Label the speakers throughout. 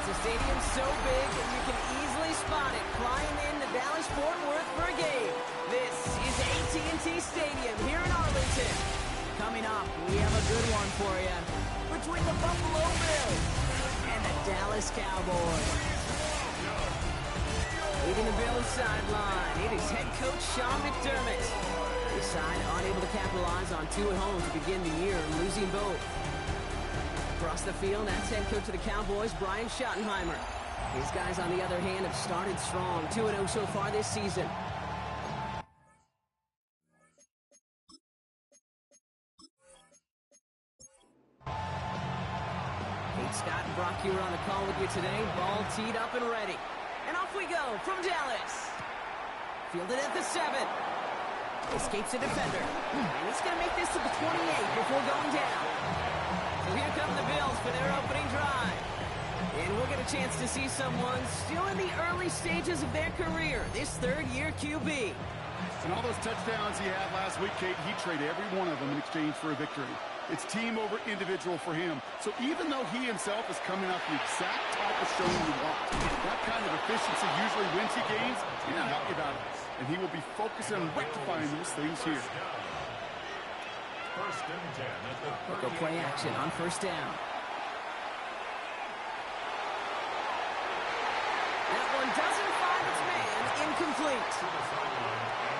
Speaker 1: It's a stadium so big that you can easily spot it flying into Dallas-Fort Worth for a game. This is AT&T Stadium here in Arlington. Coming up, we have a good one for you between the Buffalo Bills and the Dallas Cowboys. Leading the Bills sideline, it is head coach Sean McDermott. His side unable to capitalize on 2 at home to begin the year, losing both. Across the field, that's head coach of the Cowboys, Brian Schottenheimer. His guys, on the other hand, have started strong, 2-0 so far this season. Kate Scott and Brock Ewer on the call with you today. Ball teed up and ready. And off we go from Dallas. Fielded at the 7. Escapes a defender. And he's going to make this to the 28 before going down. So here come the Bills for their opening drive. And we'll get a chance to see someone still in the early stages of their career, this third-year QB.
Speaker 2: And all those touchdowns he had last week, Kate, he traded every one of them in exchange for a victory. It's team over individual for him. So even though he himself is coming off the exact type of showing you want, that kind of efficiency usually wins you games. You're not happy about it. And he will be focused on rectifying those things here.
Speaker 3: First and 10 at the 38.
Speaker 1: Go play action on first down. That one doesn't find its man. Incomplete.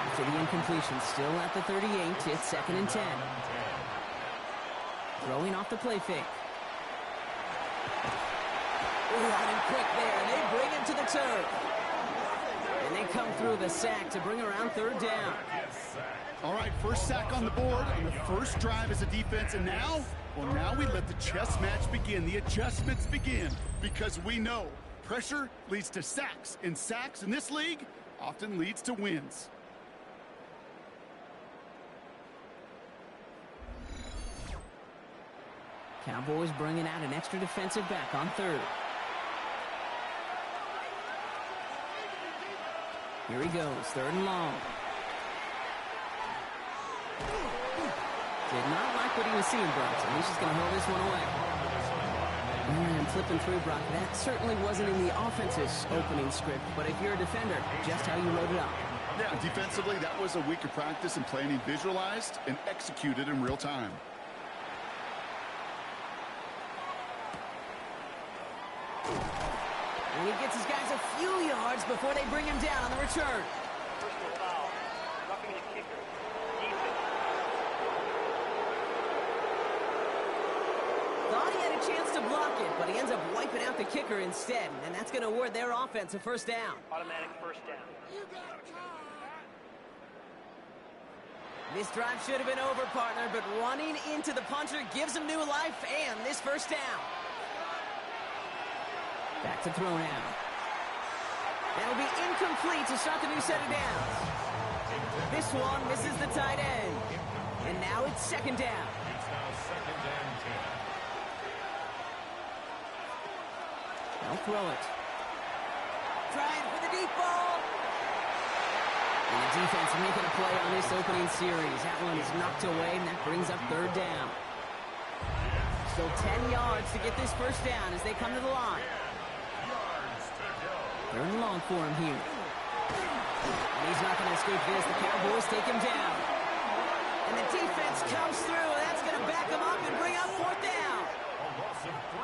Speaker 1: After the incompletion, still at the 38. It's 2nd and 10. Throwing off the play fake. Running quick there. They bring him to the turf. And they come through the sack to bring around 3rd down.
Speaker 2: All right, first sack on the board on the first drive as a defense. And now, well, now we let the chess match begin. The adjustments begin because we know pressure leads to sacks. And sacks in this league often leads to wins.
Speaker 1: Cowboys bringing out an extra defensive back on 3rd. Here he goes, 3rd and long. Did not like what he was seeing, Brock, so he's just going to hold this one away. And flipping through, Brock, that certainly wasn't in the offense's opening script, but if you're a defender, just how you load it up.
Speaker 2: Yeah, defensively, that was a week of practice and planning visualized and executed in real time.
Speaker 1: And he gets his guys a few yards before they bring him down on the return.
Speaker 4: Personal foul. Roughing the kicker. Defense.
Speaker 1: Thought he had a chance to block it, but he ends up wiping out the kicker instead. And that's going to award their offense a first down.
Speaker 4: Automatic first down.
Speaker 1: This drive should have been over, partner, but running into the punter gives him new life and this first down. Back to throw now. That'll be incomplete to start the new set of downs. This one misses the tight end. And now it's 2nd down.
Speaker 3: It's now 2nd and 10.
Speaker 1: They'll throw it. Trying for the deep ball. And the defense making a play on this opening series. That one is knocked away, and that brings up 3rd down. Still 10 yards to get this first down as they come to the line. 3rd and long for him here. And he's not going to escape this. The Cowboys take him down. And the defense comes through. That's going to back him up and bring up 4th down.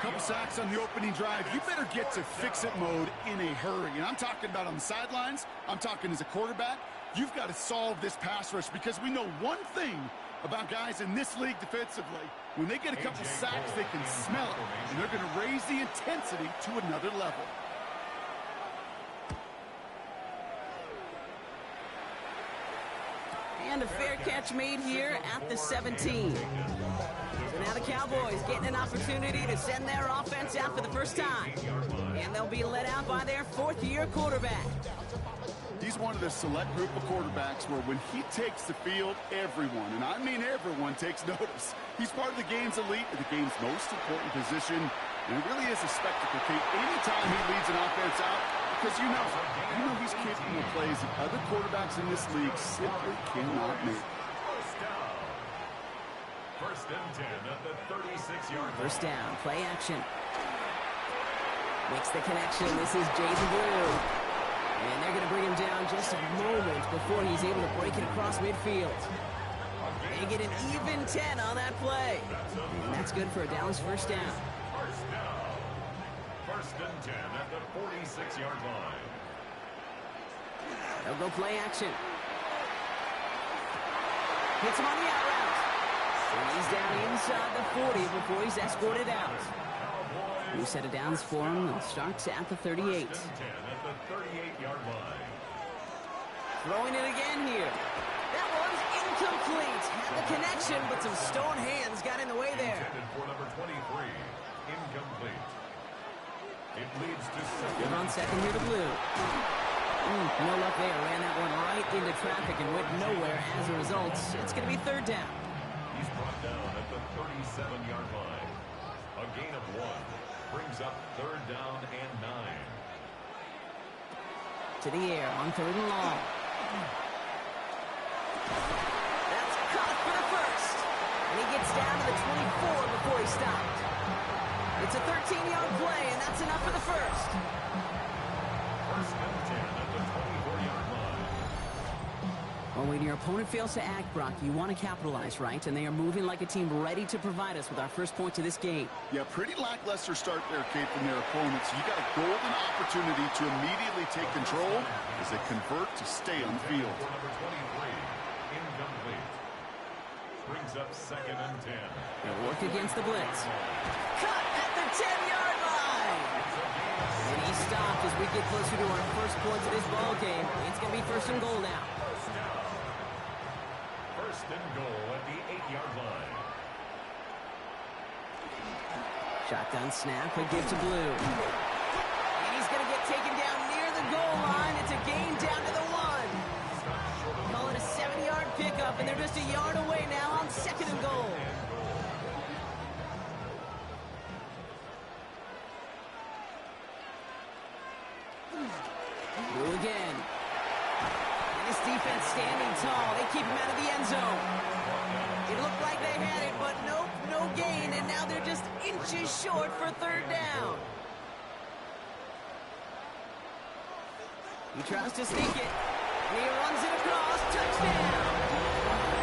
Speaker 2: Couple sacks on the opening drive. You better get to fix-it mode in a hurry. And I'm talking about on the sidelines. I'm talking as a quarterback. You've got to solve this pass rush because we know one thing about guys in this league defensively. When they get a couple sacks, they can smell it. And they're going to raise the intensity to another level.
Speaker 1: And a fair catch made here at the 17. So now the Cowboys getting an opportunity to send their offense out for the first time. And they'll be led out by their 4th-year quarterback.
Speaker 2: He's one of the select group of quarterbacks where when he takes the field, everyone, and I mean everyone, takes notice. He's part of the game's elite, the game's most important position, and it really is a spectacle, Kate. Anytime he leads an offense out, because you know he's capable of plays that other quarterbacks in this league simply cannot make.
Speaker 3: First and 10 at the 36-yard line.
Speaker 1: First down, play action. Makes the connection. This is Jaden Blue. And they're going to bring him down just a moment before he's able to break it across midfield. They get an even 10 on that play. And that's good for a Dallas first down.
Speaker 3: First down. First and 10 at the 46-yard line.
Speaker 1: They'll go play action. Hits him on the out route. And he's down inside the 40 before he's escorted out. New set of downs for him and starts at the 38.
Speaker 3: First and 10 at the 38-yard line.
Speaker 1: Throwing it again here. That one's incomplete. Had the connection, but some stone hands got in the way there.
Speaker 3: Intended for number 23. Incomplete. It leads to
Speaker 1: Good on second here to Blue. No luck there. Ran that one right into traffic and went nowhere as a result. It's going to be third down.
Speaker 3: He's brought down at the 37-yard line. A gain of 1 brings up third down and 9.
Speaker 1: To the air on third and long. That's caught for the first. And he gets down to the 24 before he stopped. It's a 13-yard play, and that's enough for the first.
Speaker 3: First and 10 at the 24-yard line.
Speaker 1: Well, when your opponent fails to act, Brock, you want to capitalize, right? And they are moving like a team ready to provide us with our first points of this game.
Speaker 2: Yeah, pretty lackluster start there, Kate, from their opponents. You got a golden opportunity to immediately take control as they convert to stay on the field.
Speaker 3: For number 23, incomplete. Brings up second and 10.
Speaker 1: They'll work against the blitz. Cut at the 10-yard line. And he stopped as we get closer to our first points of this ball game. It's going to be first and goal now.
Speaker 3: First down. First and goal at the 8-yard line.
Speaker 1: Shotgun snap, a give to Blue. And he's going to get taken down near the goal line. It's a gain down to the 1. Call it a 7-yard pickup, and they're just a yard away now on second and goal. Blue again. And this defense standing tall. They keep him out of the end zone. It looked like they had it, but nope, no gain, and now they're just inches short for third down. He tries to sneak it, and he runs it across. Touchdown!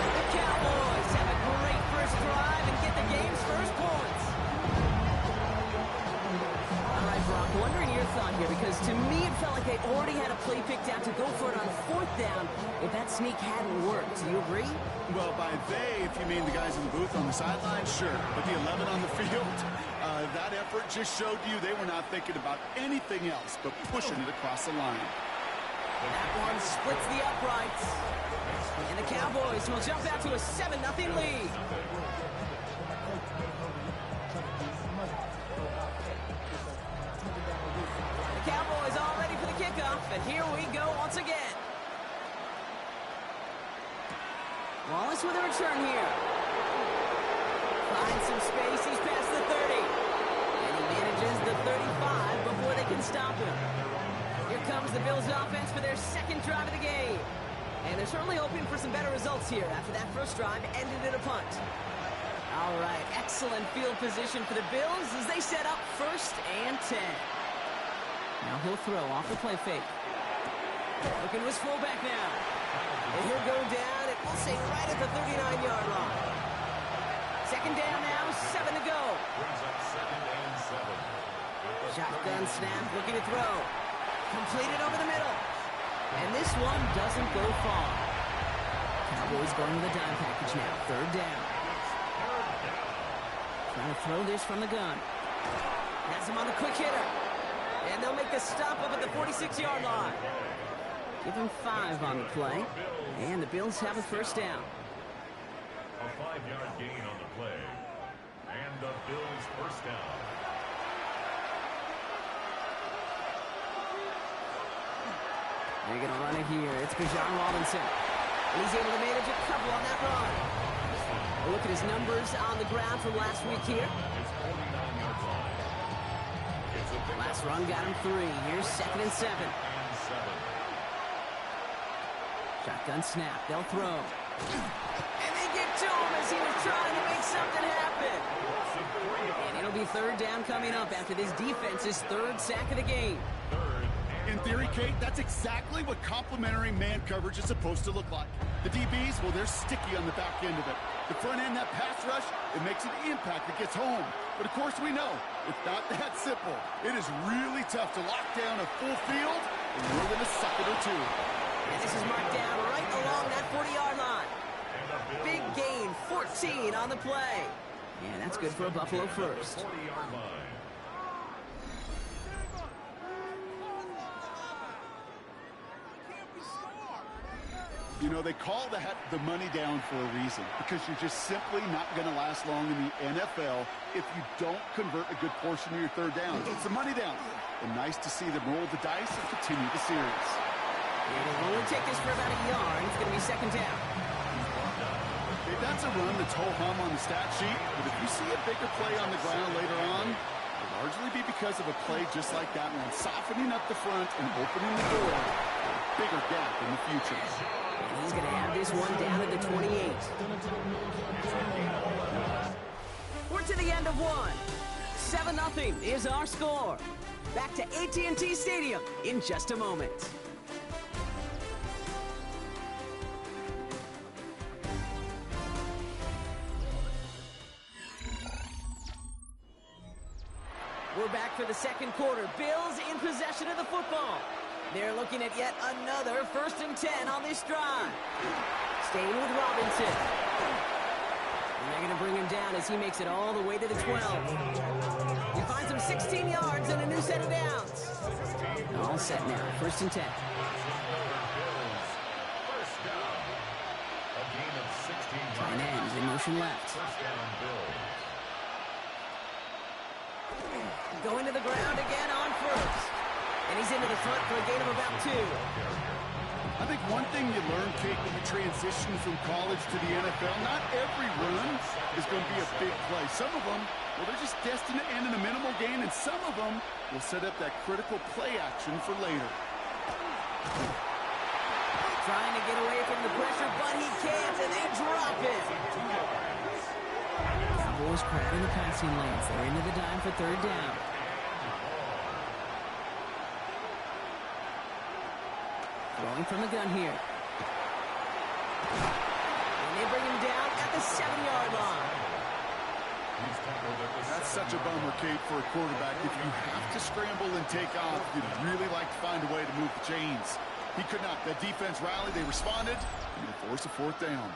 Speaker 1: The Cowboys have a great first drive and get the game's first points. All right, Brock, wondering your thought here, because to me it felt like they already had a play picked out to go for it on fourth down if that sneak hadn't worked. Do you agree?
Speaker 2: Well, by they, if you mean the guys in the booth on the sideline, sure. But the 11 on the field, that effort just showed you they were not thinking about anything else but pushing it across the line.
Speaker 1: That one splits the uprights. And the Cowboys will jump out to a 7-0 lead. The Cowboys all ready for the kickoff, and here we go once again. Wallace with a return here. Finds some space, he's past the 30. And he manages the 35 before they can stop him. Here comes the Bills offense for their second drive of the game. And they're certainly hoping for some better results here after that first drive ended in a punt. All right, excellent field position for the Bills as they set up first and 10. Now he'll throw off the play fake. Looking to his fullback now. And he'll go down, and we'll say right at the 39-yard line. Second down now, 7 to go.
Speaker 3: Brings up second and 7.
Speaker 1: Shotgun snap, looking to throw. Completed over the middle. And this one doesn't go far. Cowboys going to the dime package now. Third down. Trying to throw this from the gun. Has him on the quick hitter. And they'll make the stop up at the 46-yard line. Give him 5 on the play. And the Bills have a first down.
Speaker 3: A 5-yard gain on the play. And the Bills first down.
Speaker 1: They're going to run it here. It's Bijan Robinson. And he's able to manage a couple on that run. Look at his numbers on the ground from last week here.
Speaker 3: It's 49-yard line. It's a big
Speaker 1: Last run got him 3. Here's second and 7.
Speaker 3: and 7.
Speaker 1: Shotgun snap. They'll throw. And they get to him as he was trying to make something happen. And it'll be third down coming up after this defense's third sack of the game.
Speaker 2: In theory, Kate, that's exactly what complementary man coverage is supposed to look like. The DBs, well, they're sticky on the back end of it. The front end, that pass rush, it makes an impact that gets home. But of course we know, it's not that simple. It is really tough to lock down a full field in more than a second or two.
Speaker 1: And this is marked down right along that 40-yard line. Big gain, 14 on the play. Yeah, that's good for a Buffalo first.
Speaker 2: You know, they call that the money down for a reason, because you're just simply not going to last long in the NFL if you don't convert a good portion of your third down. It's the money down. And nice to see them roll the dice and continue the series.
Speaker 1: It'll only take this for about a yard. It's going to be second down.
Speaker 2: Okay, that's a run that's ho-hum on the stat sheet, but if you see a bigger play on the ground later on, it'll largely be because of a play just like that one, softening up the front and opening the door for a bigger gap in the future.
Speaker 1: And he's going to have this one down at the 28. We're to the end of one. 7-0 is our score. Back to AT&T Stadium in just a moment. We're back for the second quarter. Bills in possession of the football. They're looking at yet another 1st and 10 on this drive. Staying with Robinson. And they're going to bring him down as he makes it all the way to the 12. He finds him 16 yards and a new set of downs. All set now, 1st and 10. Tight ends in motion left. Going to the ground again on 1st. And he's into the front for a gain of about 2.
Speaker 2: I think one thing you learn, Kate, when you transition from college to the NFL, not every run is going to be a big play. Some of them, well, they're just destined to end in a minimal gain, and some of them will set up that critical play action for later.
Speaker 1: Trying to get away from the pressure, but he can't, and they drop it. Cowboys crowding the passing lanes. They're into the dime for 3rd down. Throwing from the gun here. And they bring him down at the 7-yard line.
Speaker 2: That's such a bummer, Kate, for a quarterback. If you have to scramble and take off, you'd really like to find a way to move the chains. He could not. That defense rallied. They responded. And they forced a 4th down.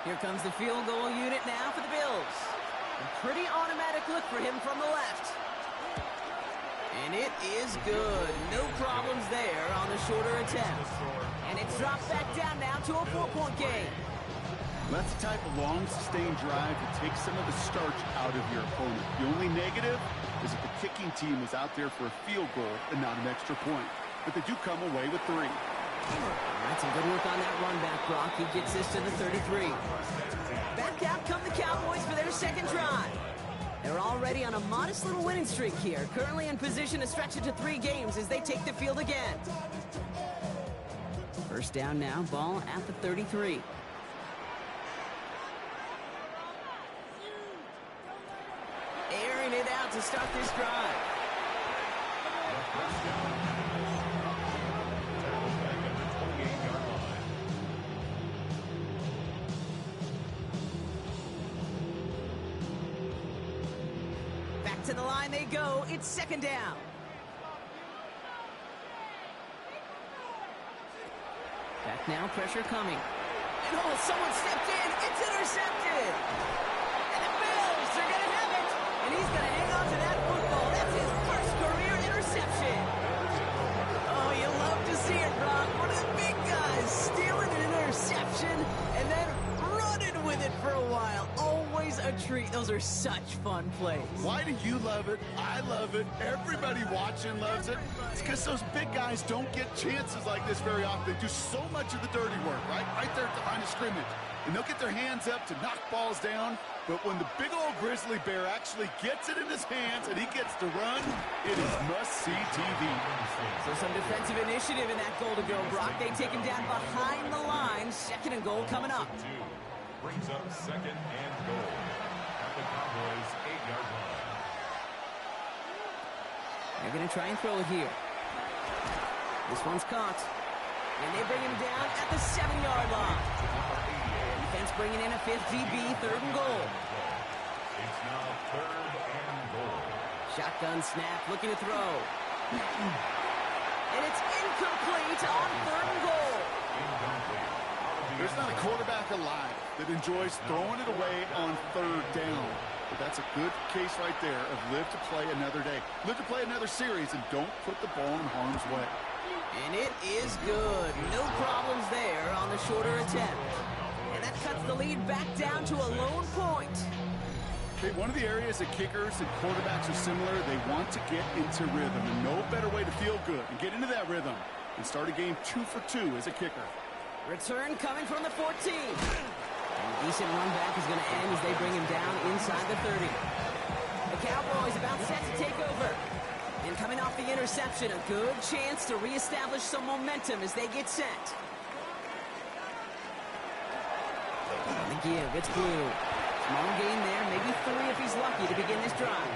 Speaker 1: Here comes the field goal unit now for the Bills. A pretty automatic look for him from the left. And it is good. No problems there on the shorter attempt. And it's dropped back down now to a 4-point game.
Speaker 2: That's the type of long, sustained drive that takes some of the starch out of your opponent. The only negative is that the kicking team is out there for a field goal and not an extra point. But they do come away with 3.
Speaker 1: That's some good work on that run back, Brock. He gets this to the 33. Back out come the Cowboys for their second drive. They're already on a modest little winning streak here. Currently in position to stretch it to 3 games as they take the field again. 1st down now, ball at the 33. Airing it out to start this drive. To the line they go. It's 2nd down. Back now, pressure coming. And oh, someone stepped in. It's intercepted. And the Bills are going to have it. And he's going to hang on to that football. That's his first career interception. Oh, you love to see it, Brock. One of the big guys stealing an interception and then running with it for a while. Always a treat. Those are such fun plays.
Speaker 2: Why do you love it? I love it. Everybody watching loves it. It's because those big guys don't get chances like this very often. They do so much of the dirty work, right? Right there at the line of scrimmage. and they'll get their hands up to knock balls down. But when the big old grizzly bear actually gets it in his hands and he gets to run, it is must-see TV.
Speaker 1: So some defensive initiative in that goal to go, Brock. They take him down behind the line. 2nd and goal coming up.
Speaker 3: Brings up 2nd and goal at the Cowboys' 8-yard line.
Speaker 1: They're going to try and throw it here. This one's caught. And they bring him down at the 7-yard line. Defense bringing in a 5th DB, 3rd and goal.
Speaker 3: It's now 3rd and goal.
Speaker 1: Shotgun snap, looking to throw. And it's incomplete on 3rd and goal.
Speaker 2: There's not a quarterback alive that enjoys throwing it away on 3rd down. But that's a good case right there of live to play another day. Live to play another series and don't put the ball in harm's way.
Speaker 1: And it is good. No problems there on the shorter attempt. And that cuts the lead back down to a lone point.
Speaker 2: Okay, one of the areas that kickers and quarterbacks are similar, they want to get into rhythm. And no better way to feel good and get into that rhythm and start a game 2 for 2 as a kicker.
Speaker 1: Return coming from the 14. And a decent run back is going to end as they bring him down inside the 30. The Cowboys about set to take over. And coming off the interception, a good chance to reestablish some momentum as they get set. On the give, it's Blue. Small gain there, maybe 3 if he's lucky to begin this drive.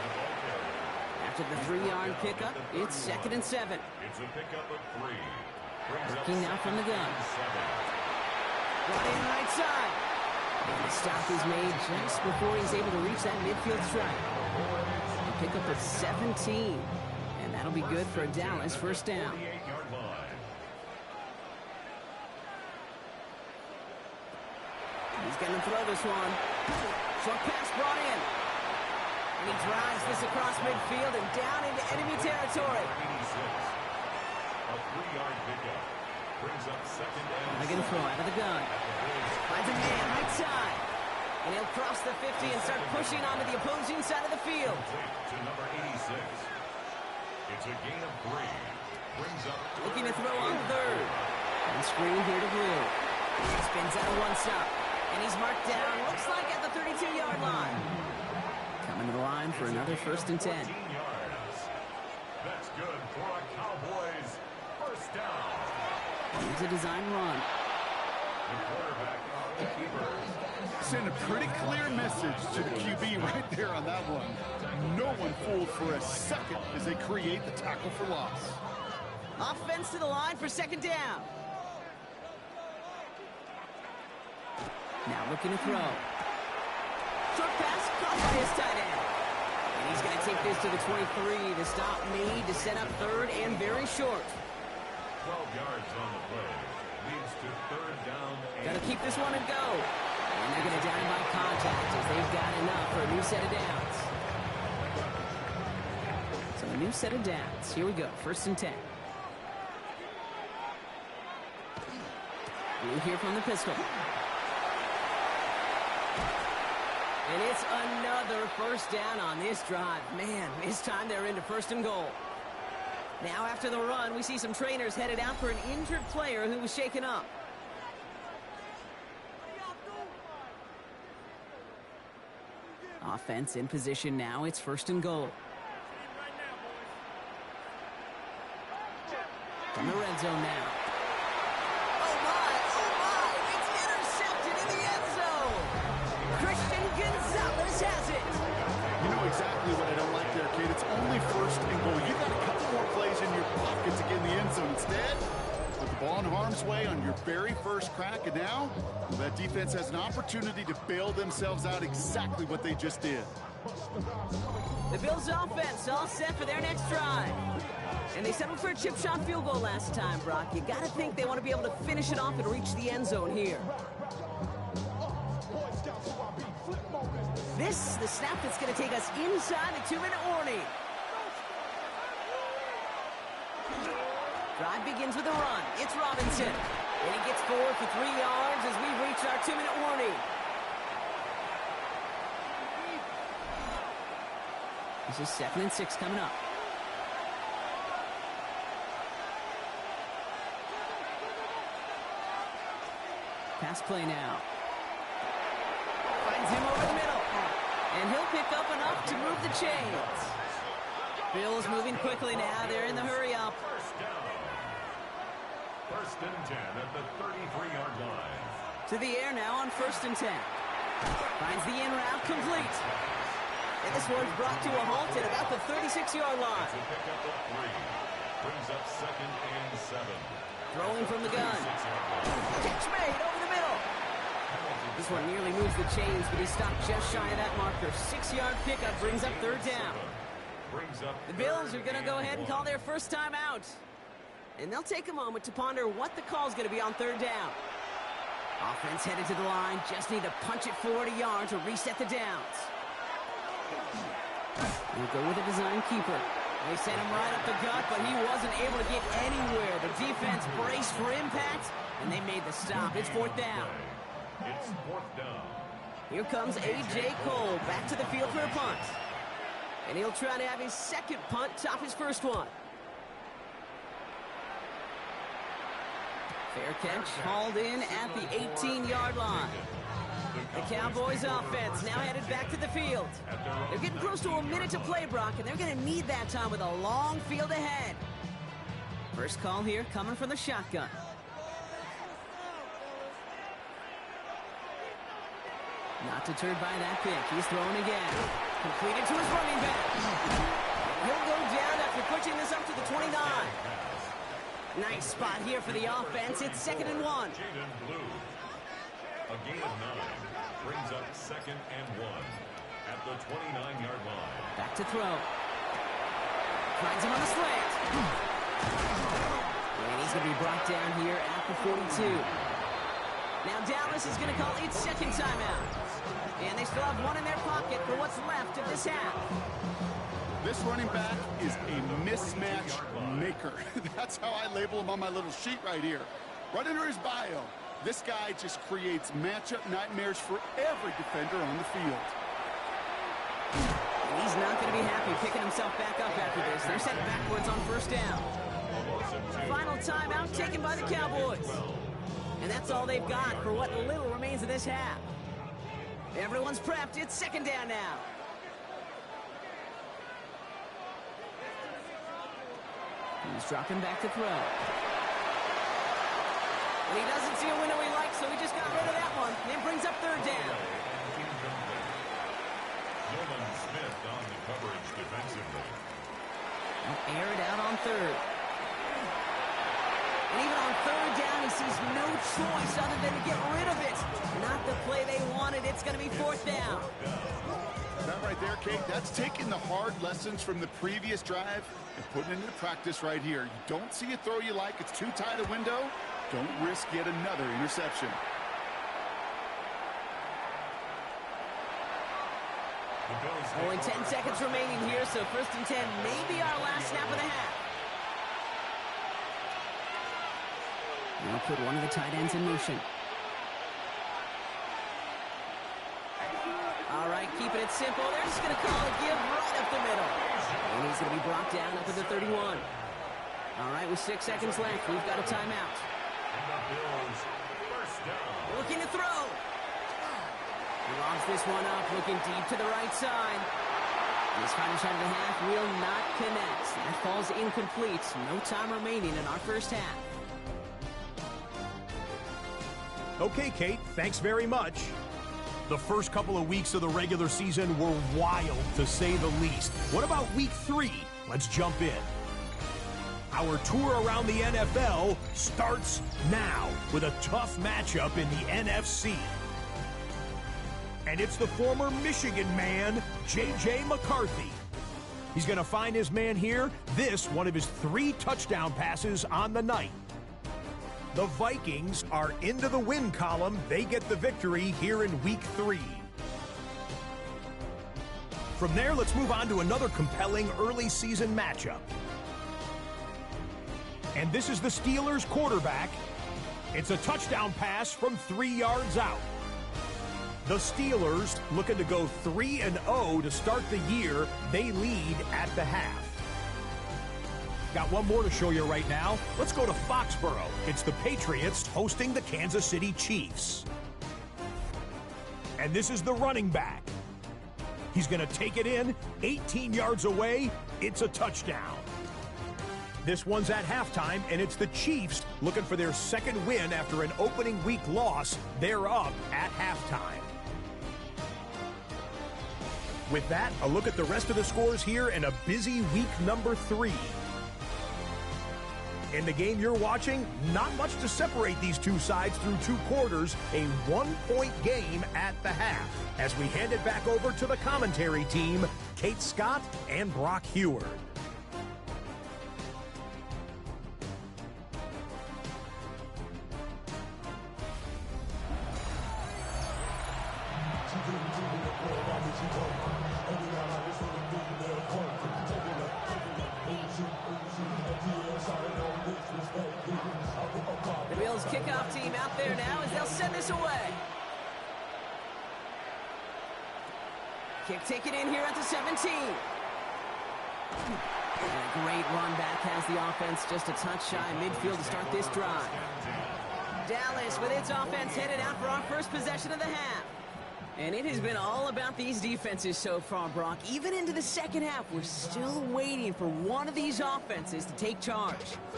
Speaker 1: After the 3-yard pickup, it's 2nd and 7.
Speaker 3: It's a pickup of 3.
Speaker 1: Working now from the gun. Brought in right side. And the stop is made just before he's able to reach that midfield strike. A pickup of 17. And that'll be good for a Dallas 1st down. He's going to throw this one. Short pass brought in. And he drives this across midfield and down into enemy territory.
Speaker 3: A 3-yard pickup. Brings up 2nd and
Speaker 1: They're going to throw out of the gun. Finds a man right side. And he'll cross the 50 and start pushing onto the opposing side of the field.
Speaker 3: To number 86. It's a gain of 3. Brings up
Speaker 1: Looking to throw on 3rd. And screen here to Blue. He spins out of 1 stop. And he's marked down, looks like at the 32-yard line. Coming to the line for another 1st and 10.
Speaker 3: 14 yards. That's good for a Cowboys 1st down.
Speaker 1: Here's a design run.
Speaker 3: The quarterback, the keeper.
Speaker 2: Send a pretty clear message to the QB right there on that one. No one fooled for a second as they create the tackle for loss.
Speaker 1: Offense to the line for 2nd down. Now looking to throw. Short pass caught by his tight end. And he's going to take this to the 23. The stop made to set up 3rd and very short.
Speaker 3: 12 yards on the play. Leads to 3rd down.
Speaker 1: Got to keep this one and go. And they're going to down him by contact as they've got enough for a new set of downs. So a new set of downs. Here we go. 1st and 10. Blue here from the pistol. And it's another 1st down on this drive. Man, this time they're into 1st and goal. Now after the run, we see some trainers headed out for an injured player who was shaken up. Offense in position now. It's 1st and goal. From the red zone now. Oh my! It's intercepted in the end zone. Christian Gonzalez has it.
Speaker 2: You know exactly what I don't like there, kid. It's only 1st and goal. You got a couple more plays in your pocket to get in the end zone. Instead, put the ball in harm's way on your very 1st crack, and now that defense has an opportunity to bail themselves out exactly what they just did.
Speaker 1: The Bills' offense all set for their next drive. And they settled for a chip shot field goal last time, Brock. You got to think they want to be able to finish it off and reach the end zone here. This is the snap that's going to take us inside the 2-minute warning. Drive begins with a run. It's Robinson. And he gets forward for 3 yards as we reach our 2-minute warning. This is 2nd and 6 coming up. Pass play now. And he'll pick up enough to move the chains. Bills moving quickly now. They're in the hurry up.
Speaker 3: First down. First and 10 at the 33-yard line.
Speaker 1: To the air now on 1st and 10. Finds the in route complete. And this one's brought to a halt at about the 36-yard line.
Speaker 3: To pick up a 3. Brings up 2nd and 7.
Speaker 1: Throwing from the gun. Catch made over the middle. This one nearly moves the chains, but he stopped just shy of that marker. 6-yard pickup brings up 3rd down. The Bills are going to go ahead and call their first time out. And they'll take a moment to ponder what the call is going to be on 3rd down. Offense headed to the line. Just need to punch it 40 yards to reset the downs. We'll go with a design keeper. They sent him right up the gut, but he wasn't able to get anywhere. The defense braced for impact, and they made the stop. It's 4th down.
Speaker 3: It's 4th down.
Speaker 1: Here comes A.J. Cole back to the field for a punt. And he'll try to have his 2nd punt top his 1st one. Fair catch, hauled in at the 18-yard line. The Cowboys offense now headed back to the field. They're getting close to a minute to play, Brock, and they're going to need that time with a long field ahead. First call here coming from the shotgun. Not deterred by that pick. He's throwing again. Completed to his running back. He'll go down after pushing this up to the 29. Nice spot here for the offense. It's 2nd and 1.
Speaker 3: Jaden Blue. A gain of 9. Brings up 2nd and 1 at the 29-yard line.
Speaker 1: Back to throw. Finds him on the slant. And he's going to be brought down here at the 42. Now Dallas is going to call its 2nd timeout. And they still have one in their pocket for what's left of this half.
Speaker 2: This running back is a mismatch maker. That's how I label him on my little sheet right here. Right under his bio. This guy just creates matchup nightmares for every defender on the field.
Speaker 1: And he's not going to be happy picking himself back up after this. They're set backwards on 1st down. Final timeout taken by the Cowboys. And that's all they've got for what little remains of this half. Everyone's prepped. It's 2nd down now. He's dropping back to throw. And he doesn't see a window he likes, so he just got rid of that one. And brings up 3rd down.
Speaker 3: Nolan Smith on the coverage defensively.
Speaker 1: Air it out on 3rd. And even on 3rd down, he sees no choice other than to get rid of it. Not the play they wanted. It's going to be 4th down.
Speaker 2: That right there, Kate, that's taking the hard lessons from the previous drive and putting it into practice right here. You don't see a throw you like. It's too tight a window. Don't risk yet another interception.
Speaker 1: Only 10 seconds remaining here, so 1st and 10 may be our last snap of the half. Now put one of the tight ends in motion. All right, keeping it simple. They're just going to call a give right up the middle. And he's going to be brought down up to the 31. All right, with 6 seconds left, we've got a timeout. Looking to throw. He lobs this one up, looking deep to the right side. This final shot of the half will not connect. That falls incomplete. No time remaining in our first half.
Speaker 5: Okay, Kate, thanks very much. The first couple of weeks of the regular season were wild, to say the least. What about week 3? Let's jump in. Our tour around the NFL starts now with a tough matchup in the NFC. And it's the former Michigan man, J.J. McCarthy. He's going to find his man here. This, one of his 3 touchdown passes on the night. The Vikings are into the win column. They get the victory here in week 3. From there, let's move on to another compelling early season matchup. And this is the Steelers quarterback. It's a touchdown pass from 3 yards out. The Steelers looking to go 3-0 to start the year. They lead at the half. Got one more to show you right now. Let's go to Foxborough. It's the Patriots hosting the Kansas City Chiefs. And this is the running back. He's going to take it in, 18 yards away. It's a touchdown. This one's at halftime, and it's the Chiefs looking for their second win after an opening week loss. They're up at halftime. With that, a look at the rest of the scores here in a busy week number 3. In the game you're watching, not much to separate these two sides through 2 quarters, a 1-point game at the half. As we hand it back over to the commentary team, Kate Scott and Brock Heward.
Speaker 1: The Bills kickoff team out there now as they'll send this away. Kick taken in here at the 17. And a great run back has the offense just a touch shy midfield to start this drive. Dallas with its offense headed out for our first possession of the half. And it has been all about these defenses so far, Brock. Even into the second half, we're still waiting for one of these offenses to take charge.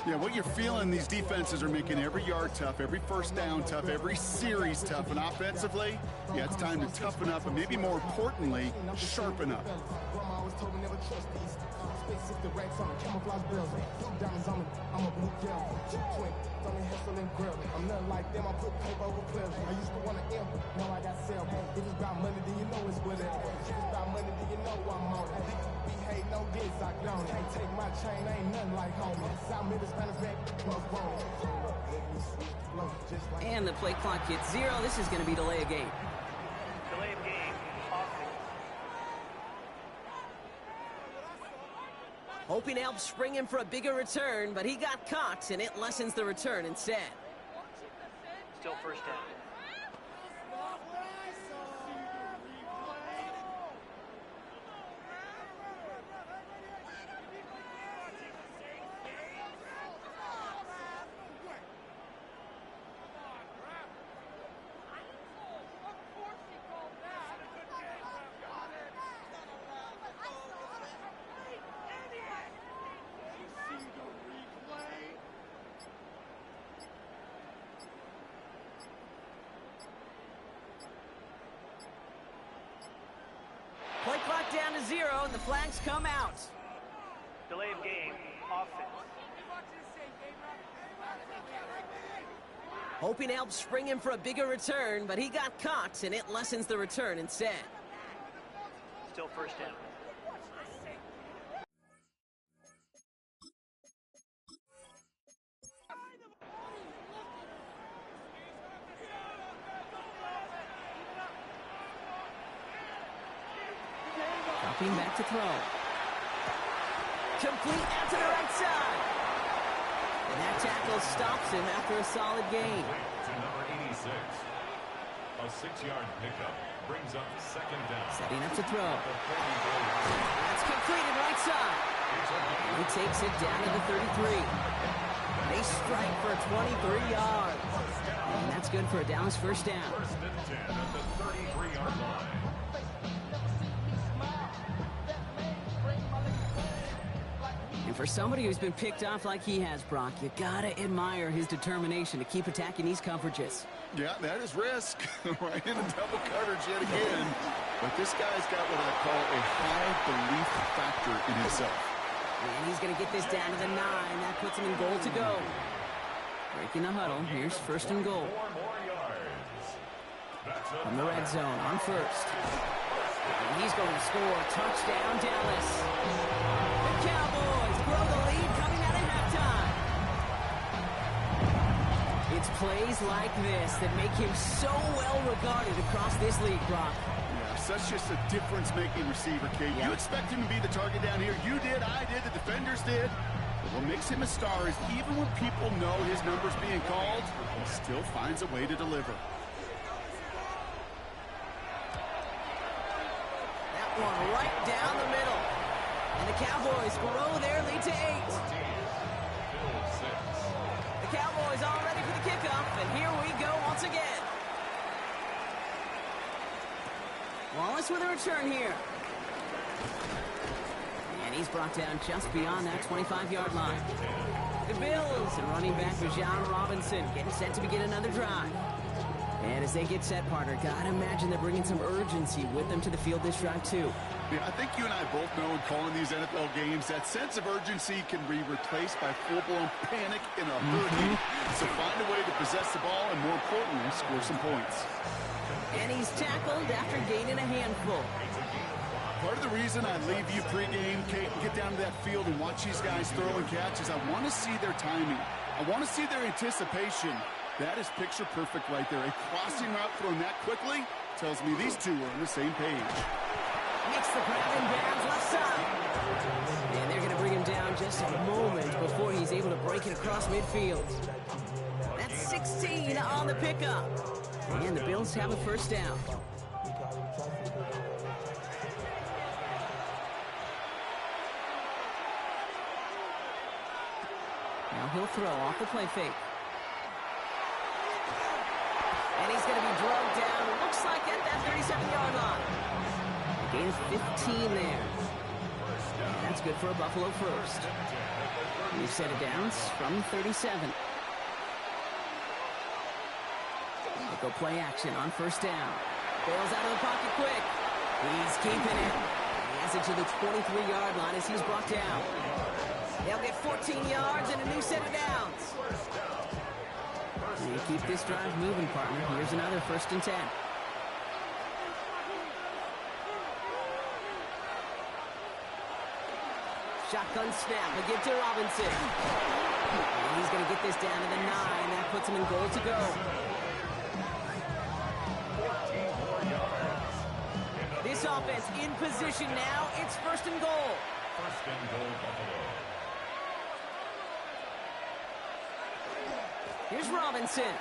Speaker 2: Yeah, what you're feeling, these defenses are making every yard tough, every first down tough, every series tough. And offensively, yeah, it's time to toughen up and maybe more importantly, sharpen up.
Speaker 6: I'm not like them, I put paper over pleasure. I used to want to M, now I got sell. If it's about money, then you know it's with it. If it's about money, then you know I'm on it. Be hate no diss, I don't. Can't take my chain, ain't nothing like home. South Middle Spanish back, plus bone.
Speaker 1: And the play clock hits 0. This is going to be delay of game.
Speaker 4: Delay of game. Offense.
Speaker 1: Hoping to help spring him for a bigger return, but he got caught, and it lessens the return instead.
Speaker 4: Still first down.
Speaker 1: Play clock down to 0, and the flags come out.
Speaker 4: Delay of game. Offense.
Speaker 1: Hoping to help spring him for a bigger return, but he got caught, and it lessens the return instead.
Speaker 4: Still first down.
Speaker 1: Dropping back to throw. Complete out to the right side. And that tackle stops him after a solid gain.
Speaker 3: To number 86. A 6-yard pickup brings up second down.
Speaker 1: Setting up to throw. That's completed right side. He takes it down to the 33. They strike for 23 yards. And that's good for a Dallas first down.
Speaker 3: First and 10 at the 33-yard line.
Speaker 1: And for somebody who's been picked off like he has, Brock, you gotta admire his determination to keep attacking these coverages.
Speaker 2: Yeah, that is risk. Right into double coverage yet again. But this guy's got what I call a high belief factor in himself.
Speaker 1: And he's gonna get this down to the 9. That puts him in goal to go. Breaking the huddle. Here's first and goal.
Speaker 3: 4 more yards. That's
Speaker 1: From the red zone on first. And he's going to score. Touchdown, Dallas. The Cowboys grow the lead coming out of halftime. It's plays like this that make him so well regarded across this league, Brock.
Speaker 2: Yeah, such just a difference-making receiver, Kate.
Speaker 1: Yeah.
Speaker 2: You expect him to be the target down here. You did, I did, the defenders did. But what makes him a star is even when people know his number's being called, he still finds a way to deliver.
Speaker 1: That one right down the middle. And the Cowboys grow their lead to 8. The Cowboys all ready for the kickoff, and here we go once again. Wallace with a return here. And he's brought down just beyond that 25-yard line. The Bills and running back Bijan Robinson getting set to begin another drive. And as they get set, partner, gotta imagine they're bringing some urgency with them to the field this drive, too.
Speaker 2: Yeah, I think you and I both know in calling these NFL games, that sense of urgency can be replaced by full-blown panic in a hurry. So find a way to possess the ball and, more importantly, score some points.
Speaker 1: And he's tackled after gaining a handful.
Speaker 2: Part of the reason I leave you pregame, Kate, and get down to that field and watch these guys throw and catch is I want to see their timing. I want to see their anticipation. That is picture perfect right there. A crossing route thrown that quickly tells me these two are on the same page.
Speaker 1: Makes the grab in bounds left side. And they're going to bring him down just a moment before he's able to break it across midfield. That's 16 on the pickup. And the Bills have a first down. Now he'll throw off the play fake. And he's going to be drugged down, looks like at that 37-yard line. Gain of 15 there. And that's good for a Buffalo first. New set of downs from 37. They'll go play action on first down. Bails out of the pocket quick. He's keeping it. He has it to the 23-yard line as he's brought down. They'll get 14 yards and a new set of downs. You keep this drive moving, partner. Here's another 1st and 10. Shotgun snap. We'll give to Robinson. And he's going to get this down to the 9. That puts him in goal to go. This offense in position now. It's 1st and goal.
Speaker 3: 1st and goal, Buffalo.
Speaker 1: Here's Robinson.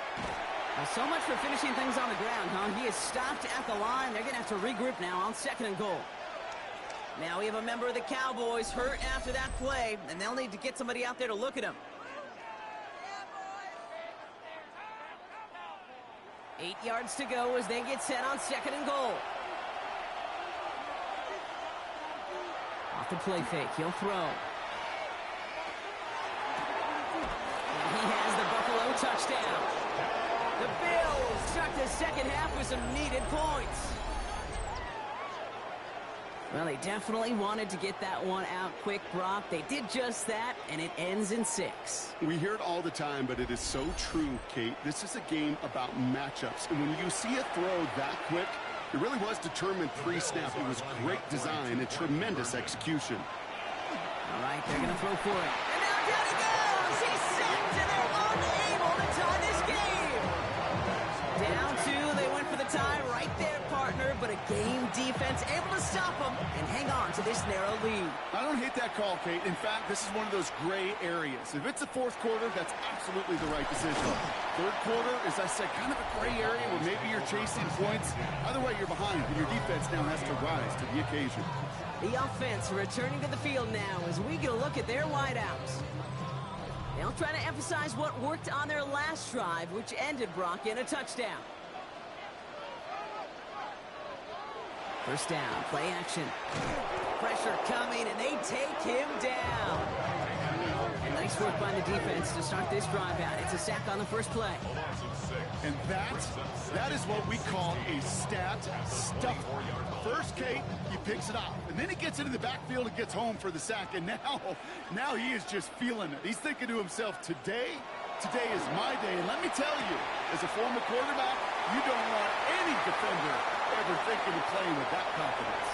Speaker 1: Well, so much for finishing things on the ground, huh? He is stopped at the line. They're going to have to regroup now on 2nd and goal. Now we have a member of the Cowboys hurt after that play, and they'll need to get somebody out there to look at him. 8 yards to go as they get set on 2nd and goal. Off the play fake, he'll throw. He has the Buffalo touchdown. The Bills start the second half with some needed points. Well, they definitely wanted to get that one out quick, Brock. They did just that, and it ends in 6.
Speaker 2: We hear it all the time, but it is so true, Kate. This is a game about matchups. And when you see a throw that quick, it really was determined pre-snap. It was great design and tremendous execution.
Speaker 1: All right, they're going to throw for it. And now down he goes! He's sacked, and they're unable to tie this game! Down 2, they went for the tie right there, partner, but a game defense able to stop them and hang on to this narrow lead.
Speaker 2: I don't hate that call, Kate. In fact, this is one of those gray areas. If it's the 4th quarter, that's absolutely the right decision. 3rd quarter, as I said, kind of a gray area where maybe you're chasing points. Either way, you're behind, and your defense now has to rise to the occasion.
Speaker 1: The offense returning to the field now as we get a look at their wideouts. They'll try to emphasize what worked on their last drive, which ended, Brock, in a touchdown. First down, play action. Pressure coming, and they take him down. And nice work by the defense to start this drive out. It's a sack on the first play.
Speaker 2: And that is what we call a stat stuffer. First, Kate, he picks it up, and then he gets into the backfield and gets home for the sack, and now he is just feeling it. He's thinking to himself, today is my day. And let me tell you, as a former quarterback, you don't want any defender ever thinking of playing with that confidence.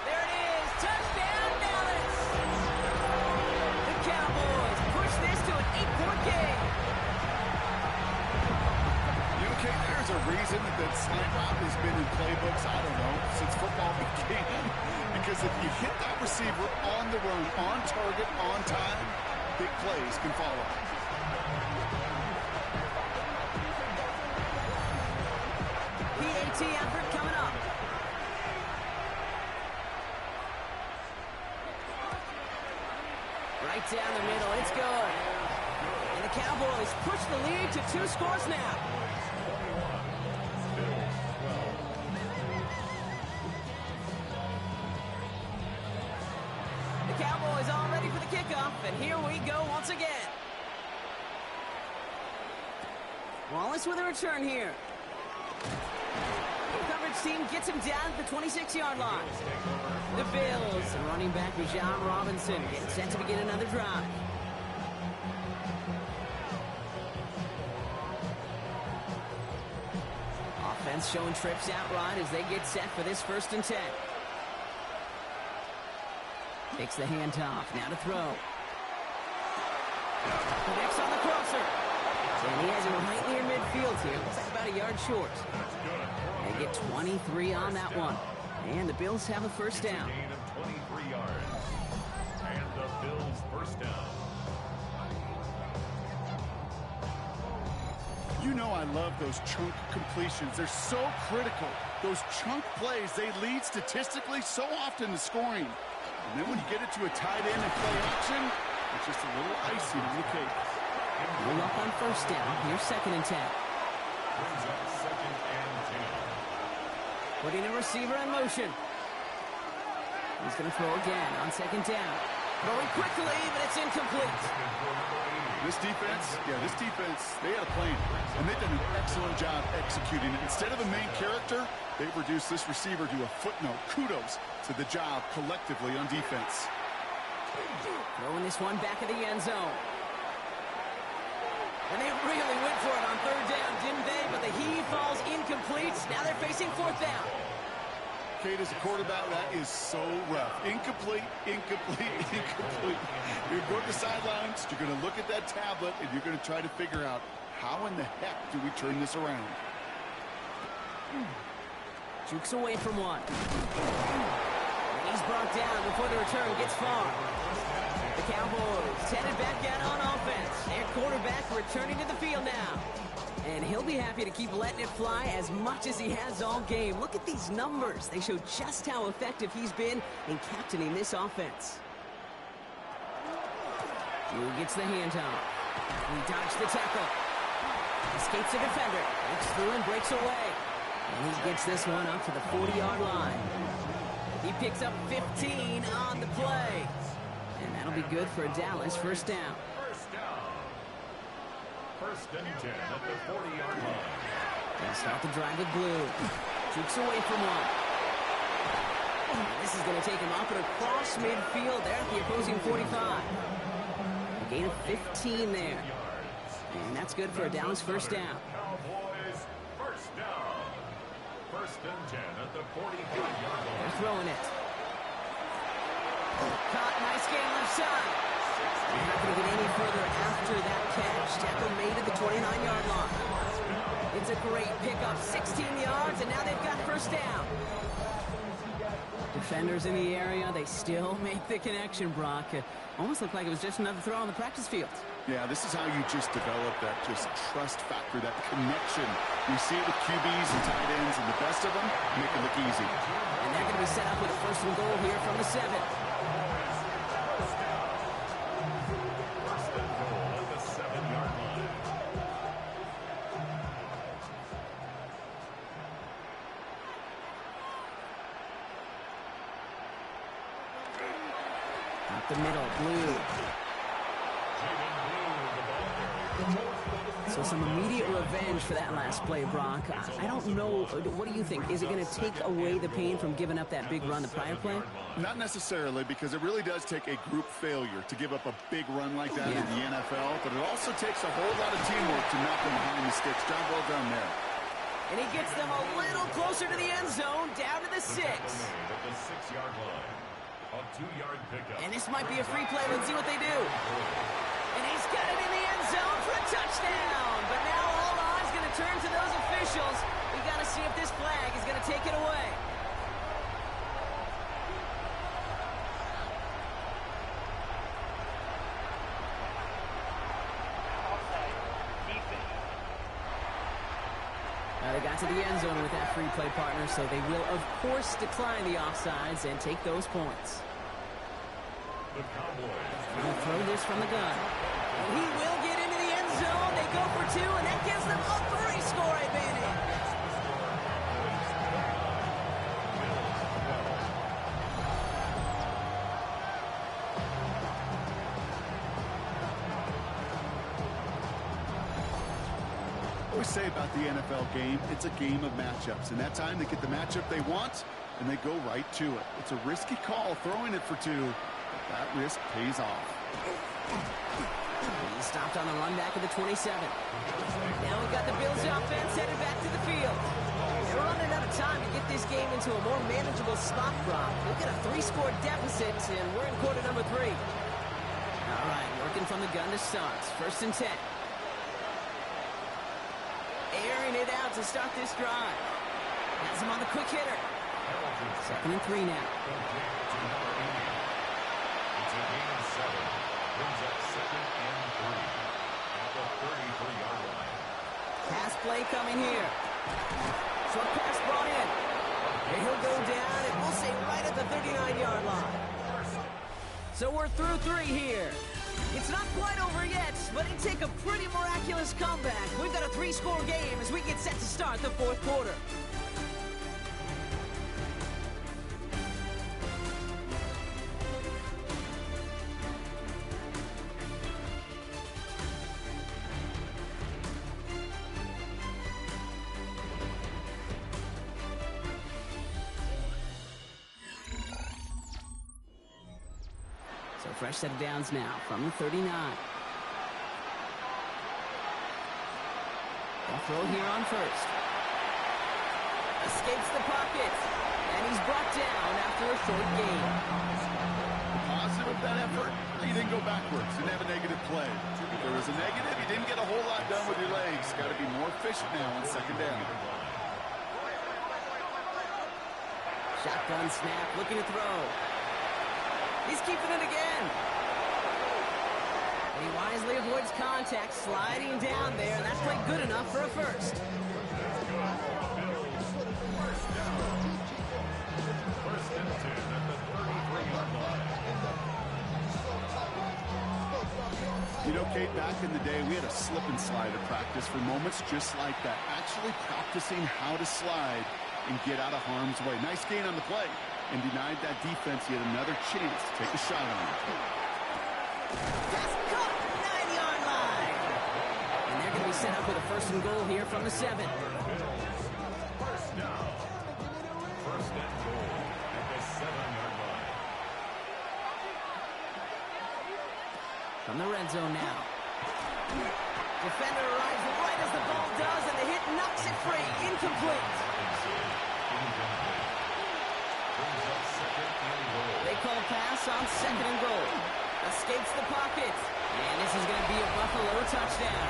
Speaker 1: There it is, touchdown Dallas! The Cowboys push this to an 8-point game.
Speaker 2: Okay, there's a reason that slant route has been in playbooks, I don't know, since football began. Because if you hit that receiver on the run, on target, on time, big plays can follow.
Speaker 1: PAT effort coming up. Right down the middle, it's good. And the Cowboys push the lead to 2 scores now. and here we go once again. Wallace with a return here. The coverage team gets him down at the 26-yard line. The Bills, and running back Bijan Robinson, getting set to begin another drive. Offense showing trips out right as they get set for this 1st and 10. Takes the handoff, now to throw. Connects on the crosser. And he has it right near midfield here. Looks like about a yard short. They get 23 on that one. And the Bills have a 1st down.
Speaker 3: Gain of 23 yards. And the Bills 1st down.
Speaker 2: You know I love those chunk completions. They're so critical. Those chunk plays, they lead statistically so often to scoring. And then when you get it to a tight end and play action, it's just a little icing on the cake.
Speaker 1: Roll up on 1st down. Here's 2nd and 10.
Speaker 3: Brings up 2nd and 10.
Speaker 1: Putting a receiver in motion. He's going to throw again on 2nd down. Throwing quickly, but it's incomplete.
Speaker 2: This defense, they had a plan, and they've done an excellent job executing it. Instead of a main character, they've reduced this receiver to a footnote. Kudos to the job collectively on defense.
Speaker 1: Throwing this one back of the end zone. And they really went for it on 3rd down, didn't they? But the heave falls incomplete. Now they're facing 4th down.
Speaker 2: Kate, as a quarterback, that is so rough. Incomplete. You're going to the sidelines, you're going to look at that tablet, and you're going to try to figure out how in the heck do we turn this around?
Speaker 1: Jukes away from one. He's brought down before the return gets far. The Cowboys headed back out on offense. Their quarterback returning to the field now. And he'll be happy to keep letting it fly as much as he has all game. Look at these numbers. They show just how effective he's been in captaining this offense. Drew gets the handoff. He dodged the tackle. Escapes the defender. Breaks through and breaks away. And he gets this one up to the 40-yard line. He picks up 15 on the play. And that'll be good for a Dallas 1st down.
Speaker 3: 1st and 10 at the 40-yard line.
Speaker 1: They start the drive with blue. Jukes away from one. This is going to take him up and across midfield there at the opposing 45. A gain of 15 there. And that's good for a Dallas 1st down.
Speaker 3: Cowboys 1st down. 1st and 10 at the 45-yard line.
Speaker 1: They're throwing it. Caught, nice game left side. They're not going to get any further after that catch. Tackle made at the 29-yard line. It's a great pickup, 16 yards, and now they've got 1st down. Defenders in the area, they still make the connection, Brock. It almost looked like it was just another throw on the practice field.
Speaker 2: Yeah, this is how you just develop that just trust factor, that connection. You see it with QBs and tight ends, and the best of them make it look easy.
Speaker 1: And they're going to be set up with a 1st and goal here from the 7. The middle, blue. So some immediate revenge for that last play, Brock. I don't know. What do you think? Is it going to take away the pain from giving up that big run the prior play?
Speaker 2: Not necessarily, because it really does take a group failure to give up a big run like that in the NFL, but it also takes a whole lot of teamwork to knock them behind the sticks. Job well done there.
Speaker 1: And he gets them a little closer to the end zone, down to the 6.
Speaker 3: At the 6-yard line. A 2-yard pickup.
Speaker 1: And this might be a free play. Let's see what they do. And he's got it in the end zone for a touchdown. But now all eyes going to turn to those officials. We got to see if this flag is going to take it away. They got to the end zone with that free play, partner, so they will, of course, decline the offsides and take those points.
Speaker 3: The Cowboys
Speaker 1: He'll throw this from the gun. He will get into the end zone. They go for 2, and that gives them a 3-score advantage.
Speaker 2: always say about the NFL game, it's a game of matchups. And that time they get the matchup they want, and they go right to it. It's a risky call throwing it for 2, but that risk pays off.
Speaker 1: He stopped on the run back of the 27. Now we got the Bills offense headed back to the field. They're running out of time to get this game into a more manageable spot, Brock. We've got a 3-score deficit, and we're in quarter number 3. All right, working from the gun to start. 1st and 10. Airing it out to start this drive. Has him on the quick hitter. 2nd and 3 now.
Speaker 3: It's a gain of 7. Brings up 2nd and 3 at the 33-yard line.
Speaker 1: Pass play coming here. Short pass brought in. And he'll go down, and we'll say right at the 39-yard line. So we're through 3 here. It's not quite over yet, but it'd take a pretty miraculous comeback. We've got a 3-score game as we get set to start the 4th quarter. So fresh set of downs now from the 39. They'll throw here on 1st. Escapes the pocket. And he's brought down after a short gain.
Speaker 2: Positive of that effort, he didn't go backwards. Didn't have a negative play. If there was a negative, you didn't get a whole lot done with your legs. Got to be more efficient now on 2nd down.
Speaker 1: Shotgun snap, looking to throw. He's keeping it again. And he wisely avoids contact, sliding down there, and that's played good enough for a 1st.
Speaker 2: You know, Kate, back in the day, we had a slip and slide at practice for moments just like that. Actually practicing how to slide and get out of harm's way. Nice gain on the play, and denied that defense yet another chance to take a shot on it.
Speaker 1: That's caught, 9-yard line. And they're going to be set up with a 1st and goal here from the 7.
Speaker 3: First down. 1st and goal at the 7-yard line.
Speaker 1: From the red zone now. Defender arrives right as the ball does, and the hit knocks it free. Incomplete. They call pass on 2nd and goal. Escapes the pocket. And this is going to be a Buffalo touchdown.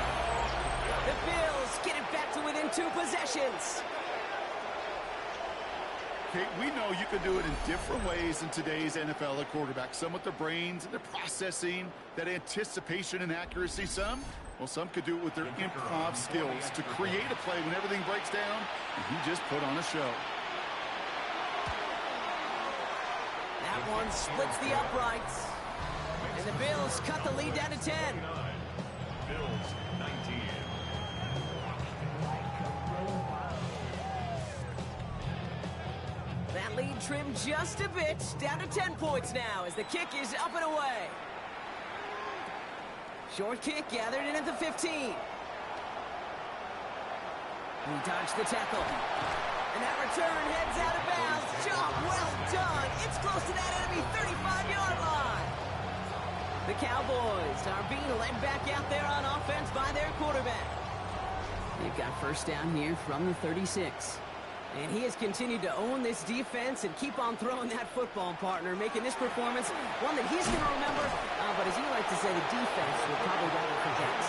Speaker 1: The Bills get it back to within 2 possessions.
Speaker 2: Kate, we know you can do it in different ways in today's NFL at quarterback. Some with their brains and their processing, that anticipation and accuracy. Some could do it with their improv skills to create a play when everything breaks down. And he just put on a show.
Speaker 1: That one splits the uprights. And the Bills cut the lead down to 10.
Speaker 3: Bills 19.
Speaker 1: That lead trimmed just a bit, down to 10 points now as the kick is up and away. Short kick gathered in at the 15. He dodged the tackle. And that return heads out of bounds. Job well done. It's close to that enemy 35-yard line. The Cowboys are being led back out there on offense by their quarterback. They've got 1st down here from the 36. And he has continued to own this defense and keep on throwing that football, partner, making this performance one that he's going to remember. But as you like to say, the defense will probably rather forget.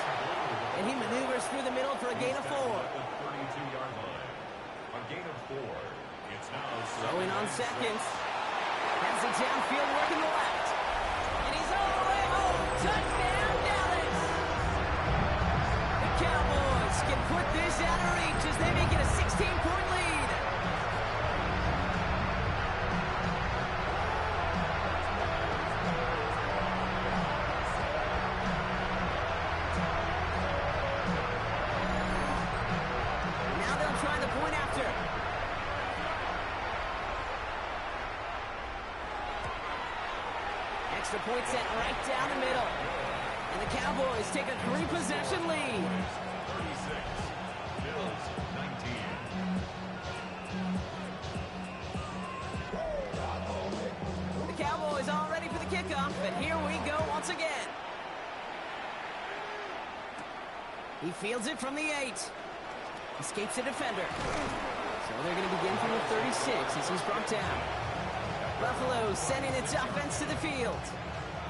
Speaker 1: And he maneuvers through the middle for a gain of 4.
Speaker 3: 32-yard line. A gain of 4. It's now
Speaker 1: throwing on 2nd. Has it downfield, working the left. And he's all the way home. Touchdown, Dallas. The Cowboys can put this out of reach as they make it a 16-point lead. Now they'll try the point after. Extra point set right down the middle. And the Cowboys take a 3-possession lead.
Speaker 3: 36.
Speaker 1: kickoff, and here we go once again. He fields it from the 8. Escapes a defender. So they're going to begin from the 36 as he's brought down. Buffalo sending its offense to the field.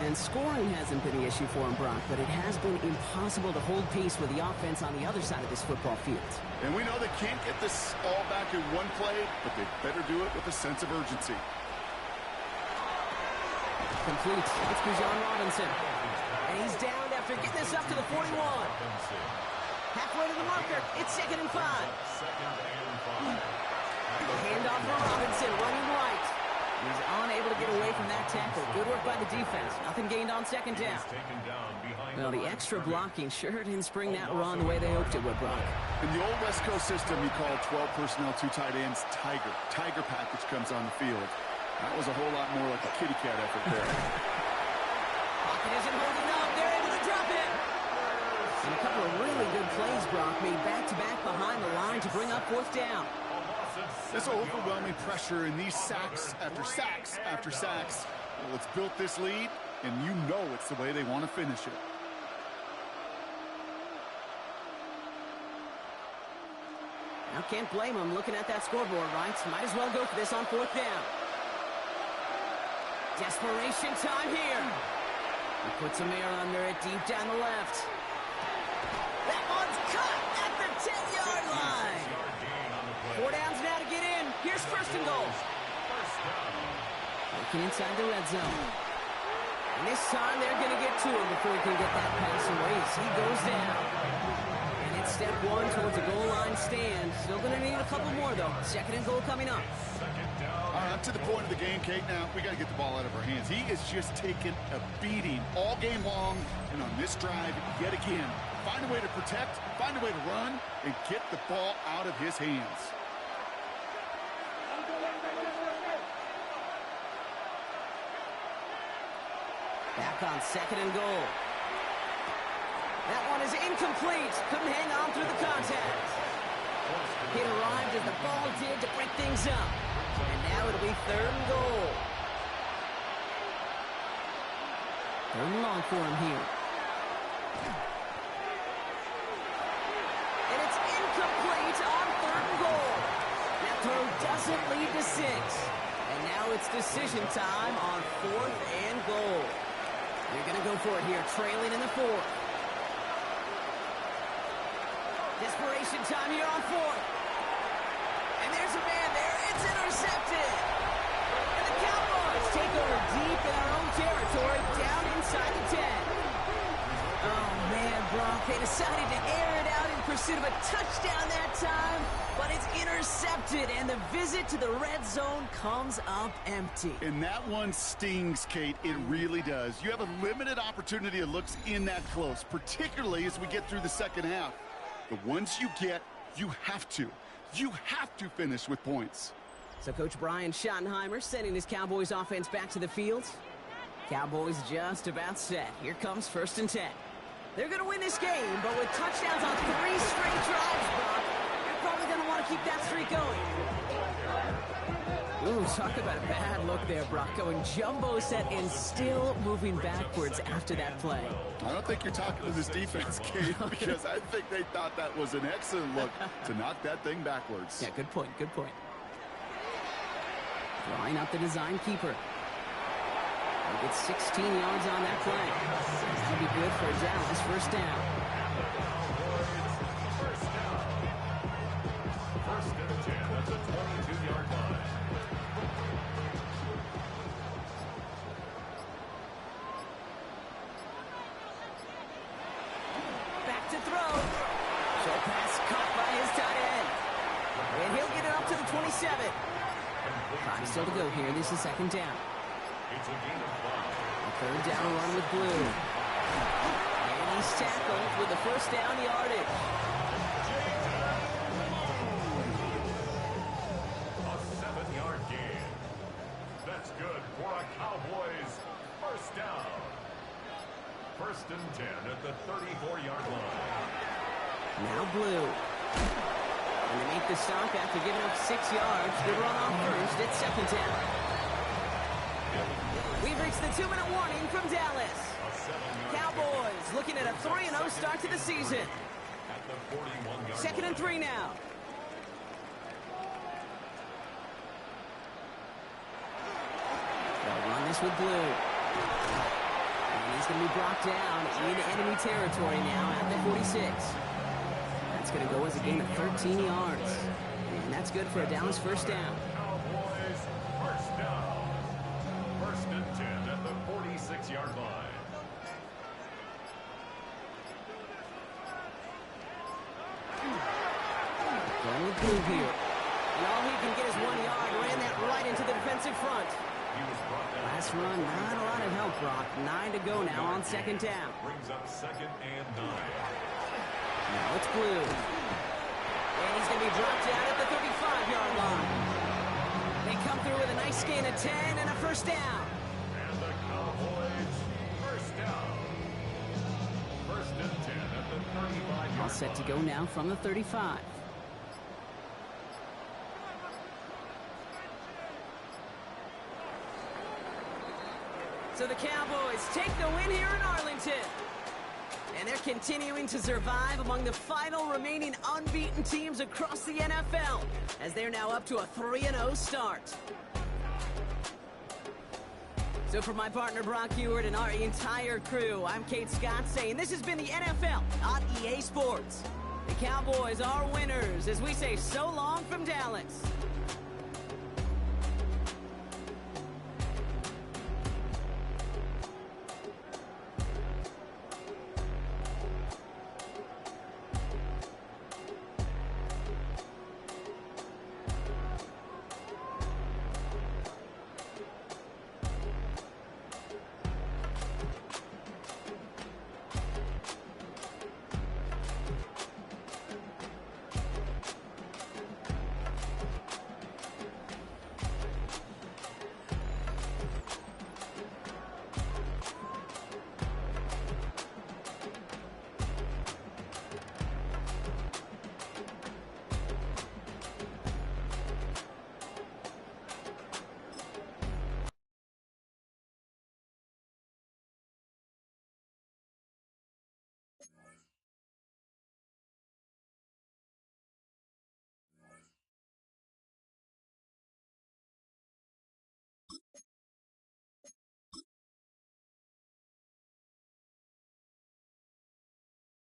Speaker 1: And scoring hasn't been the issue for him, Brock, but it has been impossible to hold pace with the offense on the other side of this football field.
Speaker 2: And we know they can't get this all back in one play, but they better do it with a sense of urgency.
Speaker 1: Complete. It's Bijan Robinson. And he's down after getting this up to the 41. Halfway to the marker. It's 2nd and 5. The handoff for Robinson, running right. He's unable to get away from that tackle. Good work by the defense. Nothing gained on 2nd down. Well, the extra blocking sure didn't spring that run the way they hoped it would, Brock.
Speaker 2: In the old West Coast system, you call 12 personnel, 2 tight ends, Tiger. Tiger package comes on the field. That was a whole lot more like a kitty cat effort there.
Speaker 1: Pocket isn't holding up. They're able to drop it. And a couple of really good plays, Brock, made back-to-back behind the line to bring up 4th down.
Speaker 2: This overwhelming pressure in these sacks after sacks after sacks. Well, it's built this lead, and you know it's the way they want to finish it.
Speaker 1: Now can't blame him looking at that scoreboard, right? Might as well go for this on 4th down. Desperation time here. He puts some air under it deep down the left. That one's cut at the 10-yard line. 4 downs now to get in. Here's 1st and goal. Looking inside the red zone. And this time they're going to get to him before he can get that pass away as he goes down. And it's step 1 towards a goal line stand. Still going to need a couple more, though. 2nd and goal coming up.
Speaker 2: Up to the point of the game, Kate, now we got to get the ball out of our hands. He is just taking a beating all game long, and on this drive, yet again, find a way to protect, find a way to run, and get the ball out of his hands.
Speaker 1: Back on 2nd and goal. That one is incomplete. Couldn't hang on through the contact. It arrived as the ball did to break things up. And now it'll be 3rd and goal. 3rd and long for him here. And it's incomplete on 3rd and goal. That throw doesn't lead to 6. And now it's decision time on 4th and goal. They're going to go for it here, trailing in the 4th. Desperation time here on 4th. And there's a man there. It's intercepted. And the Cowboys take over deep in their own territory, down inside the 10. Oh, man, Brock, they decided to air it out in pursuit of a touchdown that time, but it's intercepted, and the visit to the red zone comes up empty.
Speaker 2: And that one stings, Kate. It really does. You have a limited opportunity of looks in that close, particularly as we get through the 2nd half. The ones you get, you have to finish with points.
Speaker 1: So Coach Brian Schottenheimer sending his Cowboys offense back to the field. Cowboys just about set. Here comes 1st and 10. They're going to win this game, but with touchdowns on 3 straight drives, Brock, they're probably going to want to keep that streak going. Ooh, talk about a bad look there, Brock. Going jumbo set and still moving backwards after that play.
Speaker 2: I don't think you're talking to this defense, Kate, because I think they thought that was an excellent look to knock that thing backwards.
Speaker 1: Yeah, good point, good point. Drawing up the design keeper. They get 16 yards on that play. That'll be good for a Dallas 1st down.
Speaker 3: 1st and 10 at the 22-yard line.
Speaker 1: Back to throw. Short pass caught by his tight end. And he'll get it up to the 27. Time still to go here. This is 2nd down.
Speaker 3: It's a gain of 5.
Speaker 1: A 3rd down run with Blue. And he's tackled with the 1st down yardage.
Speaker 3: A 7-yard gain. That's good for a Cowboys 1st down. 1st and 10 at the 34-yard line.
Speaker 1: Now Blue. And they make the stop after giving up 6 yards. Good run on 1st. It's 2nd down. We've reached the 2-minute warning from Dallas. Cowboys looking at a 3-0 start to the season.
Speaker 3: At the 41-yard
Speaker 1: 2nd and 3 now. They'll run this with Blue. And he's going to be brought down in enemy territory now at the 46. That's going to go as a gain of 13 yards. And that's good for a Dallas first down.
Speaker 3: Cowboys first down. 1st and 10 at the 46-yard line.
Speaker 1: Going with Blue here. And all he can get is 1 yard. Ran that right into the defensive front. Last run, not a lot of help, Brock. 9 to go now on 2nd down.
Speaker 3: Brings up 2nd and 9.
Speaker 1: Now it's Blue. And he's going to be dropped down at the 35-yard line. They come through with a nice gain of 10 and a first down.
Speaker 3: And the Cowboys first down. 1st and 10 at the 35-yard line.
Speaker 1: All set to go now from the 35. So the Cowboys take the win here in Arlington. And they're continuing to survive among the final remaining unbeaten teams across the NFL, as they're now up to a 3-0 start. So for my partner Brock Ewart and our entire crew, I'm Kate Scott saying this has been the NFL on EA Sports. The Cowboys are winners as we say so long from Dallas.